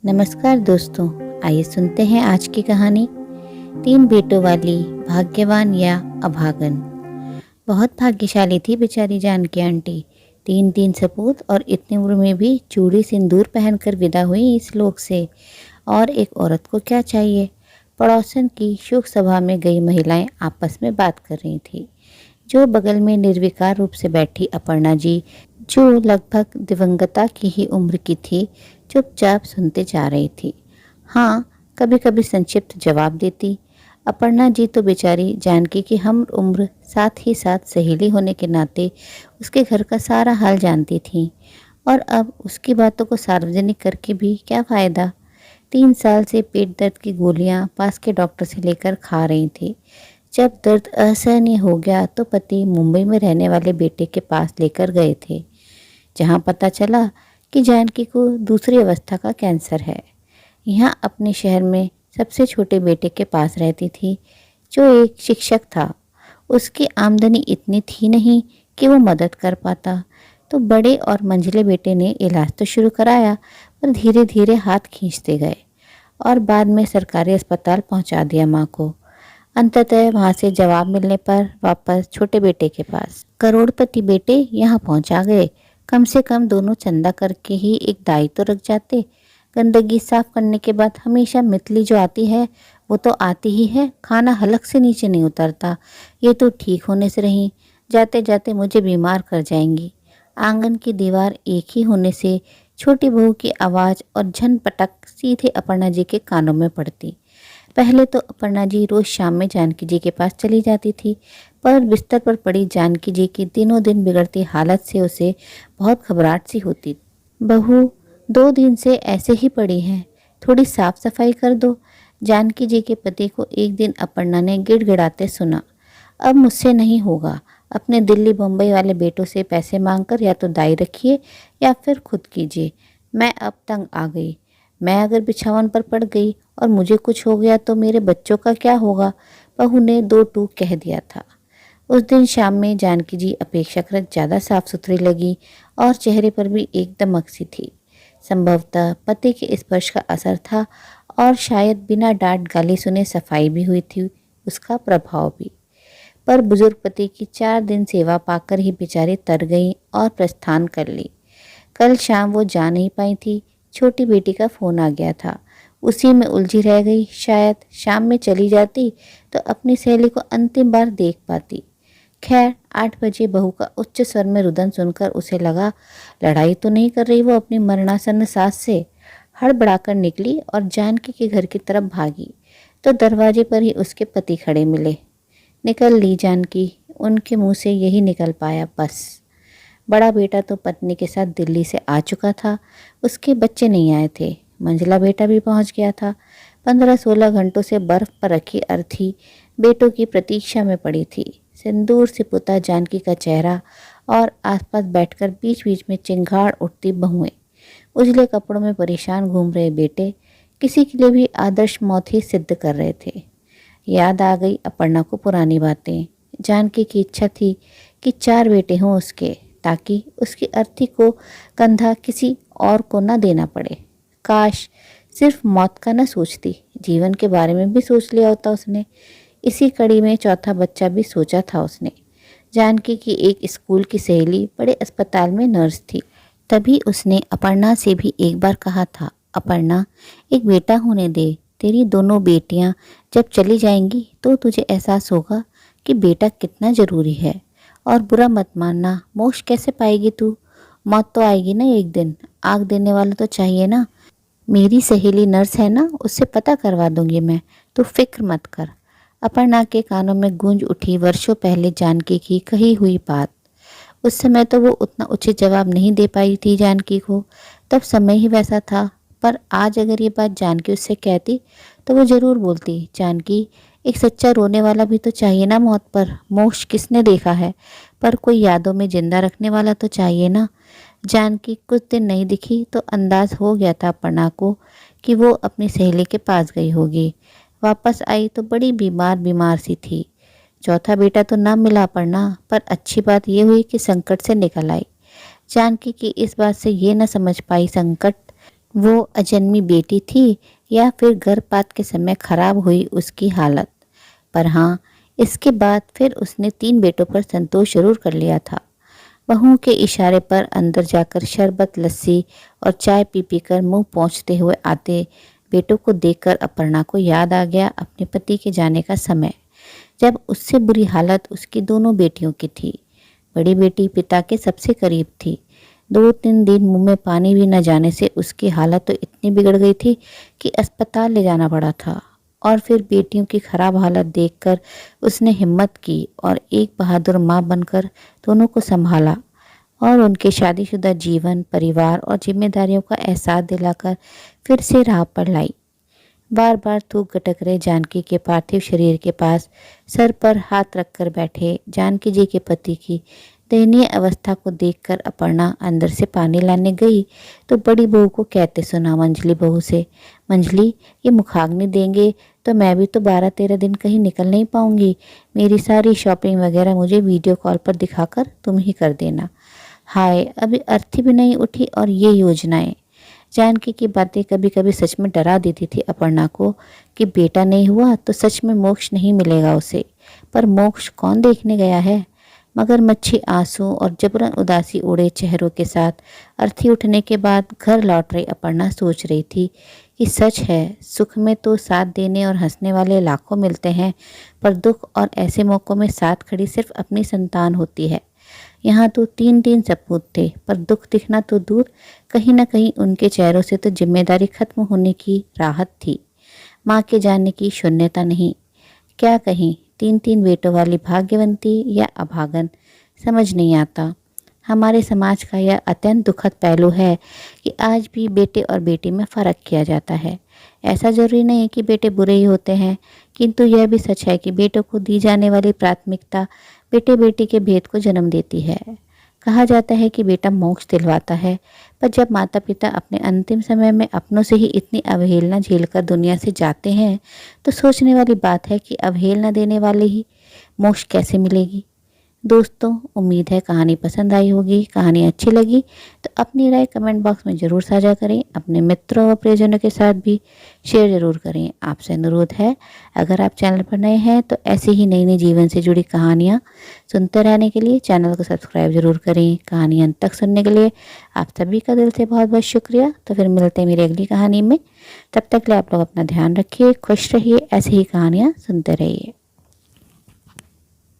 नमस्कार दोस्तों, आइए सुनते हैं आज की कहानी। 3 बेटों वाली भाग्यवान या अभागन। बहुत भाग्यशाली थी बेचारी जानकी आंटी। 3 सपूत और इतनी उम्र में भी चूड़ी सिंदूर पहनकर विदा हुई इस लोक से। और एक औरत को क्या चाहिए। पड़ोसन की शोक सभा में गई महिलाएं आपस में बात कर रही थी। जो बगल में निर्विकार रूप से बैठी अपर्णा जी, जो लगभग दिवंगता की ही उम्र की थी, चुपचाप सुनते जा रही थी। हाँ, कभी कभी संक्षिप्त जवाब देती। अपर्णा जी तो बेचारी जानकी की हम उम्र, साथ ही साथ सहेली होने के नाते उसके घर का सारा हाल जानती थी। और अब उसकी बातों को सार्वजनिक करके भी क्या फ़ायदा। 3 साल से पेट दर्द की गोलियां पास के डॉक्टर से लेकर खा रही थी। जब दर्द असहनीय हो गया तो पति मुंबई में रहने वाले बेटे के पास लेकर गए थे, जहां पता चला कि जानकी को दूसरी अवस्था का कैंसर है। यहाँ अपने शहर में सबसे छोटे बेटे के पास रहती थी, जो एक शिक्षक था। उसकी आमदनी इतनी थी नहीं कि वो मदद कर पाता। तो बड़े और मंझले बेटे ने इलाज तो शुरू कराया, पर धीरे धीरे हाथ खींचते गए और बाद में सरकारी अस्पताल पहुंचा दिया माँ को। अंततः वहां से जवाब मिलने पर वापस छोटे बेटे के पास। करोड़पति बेटे यहाँ पहुंचा गए। कम से कम दोनों चंदा करके ही एक दाई तो रख जाते। गंदगी साफ करने के बाद हमेशा मितली जो आती है वो तो आती ही है, खाना हलक से नीचे नहीं उतरता। ये तो ठीक होने से रही, जाते जाते मुझे बीमार कर जाएंगी। आंगन की दीवार एक ही होने से छोटी बहू की आवाज़ और झनपटक सीधे अपर्णा जी के कानों में पड़ती। पहले तो अपर्णा जी रोज शाम में जानकी जी के पास चली जाती थी, पर बिस्तर पर पड़ी जानकी जी की दिनों दिन बिगड़ती हालत से उसे बहुत घबराहट सी होती। बहू, 2 दिन से ऐसे ही पड़ी हैं, थोड़ी साफ सफाई कर दो। जानकी जी के पति को एक दिन अपर्णा ने गिड़गिड़ाते सुना। अब मुझसे नहीं होगा। अपने दिल्ली बम्बई वाले बेटों से पैसे मांगकर या तो दाई रखिए या फिर खुद कीजिए। मैं अब तंग आ गई। मैं अगर बिछावन पर पड़ गई और मुझे कुछ हो गया तो मेरे बच्चों का क्या होगा। बहू ने 2 टूक कह दिया था। उस दिन शाम में जानकी जी अपेक्षाकृत ज़्यादा साफ सुथरी लगी और चेहरे पर भी एकदम अक्सी थी। संभवतः पति के स्पर्श का असर था और शायद बिना डांट गाली सुने सफाई भी हुई थी, उसका प्रभाव भी। पर बुजुर्ग पति की 4 दिन सेवा पाकर ही बेचारी तर गई और प्रस्थान कर ली। कल शाम वो जा नहीं पाई थी। छोटी बेटी का फ़ोन आ गया था, उसी में उलझी रह गई। शायद शाम में चली जाती तो अपनी सहेली को अंतिम बार देख पाती। खैर, 8 बजे बहू का उच्च स्वर में रुदन सुनकर उसे लगा लड़ाई तो नहीं कर रही वो अपनी मरणासन्न सास से। हड़बड़ाकर निकली और जानकी के घर की तरफ भागी तो दरवाजे पर ही उसके पति खड़े मिले। निकल ली जानकी, उनके मुंह से यही निकल पाया, बस। बड़ा बेटा तो पत्नी के साथ दिल्ली से आ चुका था, उसके बच्चे नहीं आए थे। मंझला बेटा भी पहुंच गया था। 15-16 घंटों से बर्फ पर रखी अर्थी बेटों की प्रतीक्षा में पड़ी थी। सिंदूर से पुता जानकी का चेहरा और आसपास बैठकर बीच बीच में चिंगाड़ उठती बहुएं, उजले कपड़ों में परेशान घूम रहे बेटे किसी के लिए भी आदर्श मौत ही सिद्ध कर रहे थे। याद आ गई अपर्णा को पुरानी बातें। जानकी की इच्छा थी कि 4 बेटे हों उसके, ताकि उसकी अर्थी को कंधा किसी और को न देना पड़े। काश सिर्फ मौत का न सोचती, जीवन के बारे में भी सोच लिया होता उसने। इसी कड़ी में चौथा बच्चा भी सोचा था उसने। जानकी की एक स्कूल की सहेली बड़े अस्पताल में नर्स थी। तभी उसने अपर्णा से भी एक बार कहा था, अपर्णा, एक बेटा होने दे। तेरी दोनों बेटियां जब चली जाएंगी तो तुझे एहसास होगा कि बेटा कितना ज़रूरी है। और बुरा मत मानना, मोक्ष कैसे पाएगी तू। मौत तो आएगी ना एक दिन, आग देने वाला तो चाहिए ना। मेरी सहेली नर्स है ना, उससे पता करवा दूंगी मैं, तू फिक्र मत कर। अपर्णा के कानों में गूंज उठी वर्षों पहले जानकी की कही हुई बात। उस समय तो वो उतना उचित जवाब नहीं दे पाई थी जानकी को, तब समय ही वैसा था। पर आज अगर ये बात जानकी उससे कहती तो वो ज़रूर बोलती, जानकी, एक सच्चा रोने वाला भी तो चाहिए ना मौत पर। मोक्ष किसने देखा है, पर कोई यादों में जिंदा रखने वाला तो चाहिए ना। जानकी कुछ दिन नहीं दिखी तो अंदाज हो गया था अपर्णा को कि वो अपनी सहेली के पास गई होगी। वापस आई तो बड़ी बीमार बीमार सी थी। चौथा बेटा तो ना मिला अपर्णा, पर अच्छी बात यह हुई कि संकट से निकल आई। जानकी की इस बात से ये न समझ पाई संकट वो अजन्मी बेटी थी या फिर गर्भपात के समय खराब हुई उसकी हालत। पर हाँ, इसके बाद फिर उसने 3 बेटों पर संतोष जरूर कर लिया था। बहुओं के इशारे पर अंदर जाकर शरबत, लस्सी और चाय पी पी कर मुंह पोंछते हुए आते बेटों को देखकर अपर्णा को याद आ गया अपने पति के जाने का समय, जब उससे बुरी हालत उसकी दोनों बेटियों की थी। बड़ी बेटी पिता के सबसे करीब थी। 2-3 दिन मुंह में पानी भी न जाने से उसकी हालत तो इतनी बिगड़ गई थी कि अस्पताल ले जाना पड़ा था। और फिर बेटियों की खराब हालत देखकर उसने हिम्मत की और एक बहादुर माँ बनकर दोनों को संभाला और उनके शादीशुदा जीवन, परिवार और जिम्मेदारियों का एहसास दिलाकर फिर से राह पर लाई। बार बार थूक गटक रहे जानकी के पार्थिव शरीर के पास सर पर हाथ रखकर बैठे जानकी जी के पति की दयनीय अवस्था को देखकर अपर्णा अंदर से पानी लाने गई तो बड़ी बहू को कहते सुना मंजली बहू से, मंजली ये मुखाग्नि देंगे तो मैं भी तो 12-13 दिन कहीं निकल नहीं पाऊंगी। मेरी सारी शॉपिंग वगैरह मुझे वीडियो कॉल पर दिखाकर तुम ही कर देना। हाय, अभी अर्थी भी नहीं उठी और ये योजनाएं। जानकी की बातें कभी कभी सच में डरा देती थी अपर्णा को कि बेटा नहीं हुआ तो सच में मोक्ष नहीं मिलेगा उसे। पर मोक्ष कौन देखने गया है। मगर मच्छी आंसू और जबरन उदासी उड़े चेहरों के साथ अर्थी उठने के बाद घर लौट रही अपर्णा सोच रही थी कि सच है, सुख में तो साथ देने और हंसने वाले लाखों मिलते हैं, पर दुख और ऐसे मौक़ों में साथ खड़ी सिर्फ अपनी संतान होती है। यहाँ तो 3-3 सपूत थे, पर दुख दिखना तो दूर, कहीं न कहीं उनके चेहरों से तो जिम्मेदारी खत्म होने की राहत थी, माँ के जाने की शून्यता नहीं। क्या कहीं 3-3 बेटों वाली भाग्यवंती या अभागन, समझ नहीं आता। हमारे समाज का यह अत्यंत दुखद पहलू है कि आज भी बेटे और बेटी में फ़र्क किया जाता है। ऐसा ज़रूरी नहीं कि बेटे बुरे ही होते हैं, किंतु यह भी सच है कि बेटों को दी जाने वाली प्राथमिकता बेटे बेटी के भेद को जन्म देती है। कहा जाता है कि बेटा मोक्ष दिलवाता है, पर जब माता पिता अपने अंतिम समय में अपनों से ही इतनी अवहेलना झेलकर दुनिया से जाते हैं, तो सोचने वाली बात है कि अवहेलना देने वाले ही मोक्ष कैसे मिलेगी। दोस्तों, उम्मीद है कहानी पसंद आई होगी। कहानी अच्छी लगी तो अपनी राय कमेंट बॉक्स में ज़रूर साझा करें। अपने मित्रों व प्रियजनों के साथ भी शेयर ज़रूर करें। आपसे अनुरोध है, अगर आप चैनल पर नए हैं तो ऐसे ही नई नई जीवन से जुड़ी कहानियाँ सुनते रहने के लिए चैनल को सब्सक्राइब ज़रूर करें। कहानी अंत तक सुनने के लिए आप सभी का दिल से बहुत बहुत शुक्रिया। तो फिर मिलते हैं मेरी अगली कहानी में। तब तक के लिए आप लोग अपना ध्यान रखिए, खुश रहिए, ऐसे ही कहानियाँ सुनते रहिए।